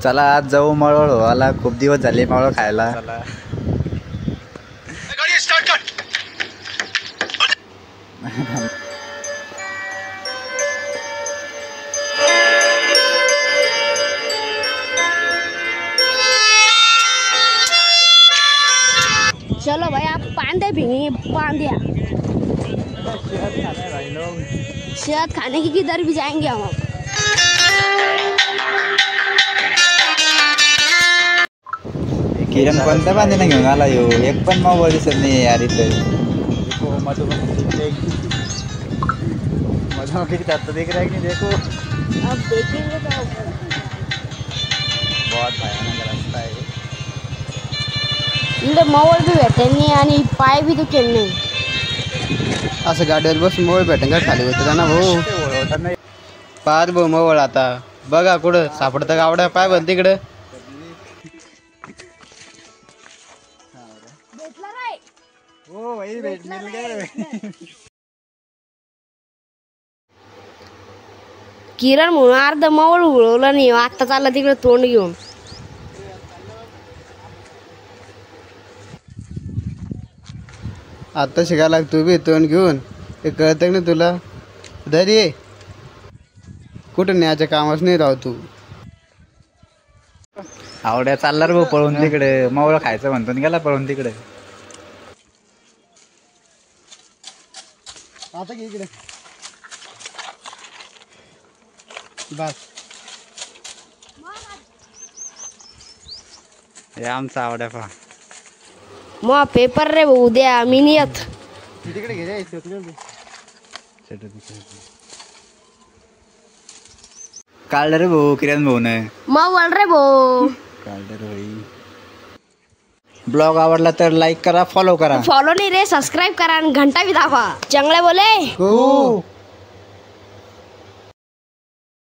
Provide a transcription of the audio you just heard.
चला आज जाऊ मळवळ व्हायला, खूप दिवस झाले मळवळ खायला. गाड़ी स्टार्ट कर. चलो भाई आप पांदे भी पांदिया शहद खाने की किधर भी जाएंगे हम. किरण कोणत्या बांधीने घेऊन आला यो, एक पण मोबाईल दिसत नाही यार इथं. मधुमक्खी की छत दिख रहा है कि नहीं देखो. अब देखेंगे तो बहुत भयानक रास्ता है. इधर मोबाइल भी भेटे नहीं आणि पाय भी दुखे नाही. असं गाडीवर बसून मोबाईल भेटेन का खाली होतं ना भाऊ. पाहत भाऊ मोबाईल आता बघा कुठं सापडतं का आवड्या पाय बन तिकडं. हो भाई भेट मिल गए. किरण म्हणून अर्ध मोबाईल उडवलं नाही आता चालला तिकडे तोंड घेऊन. आता शिकायला तू बी तोंड घेऊन ते कळतं ना तुला. धरी ये कुठं न्यायच्या कामाच नाही राव तू. आवड्या चालला रे भाऊ पळून तिकडे, मवळ खायचं म्हणतो आणि गेला पळून तिकडे. आता की इकडे बस. हे आमचा आवड्या पहा. मग पेपर रे भाऊ उद्या मी नाही येत. तिकडे घे रे. काढलं रे भाऊ किरण भाऊ ने. मग बोल रे भाऊ. काढलं रे भाई. ब्लॉग आवडला तर लाईक करा, फॉलो करा. फॉलो नहीं रे सब्सक्राइब करा आणि घंटा भी दाबा. चांगले बोले हो.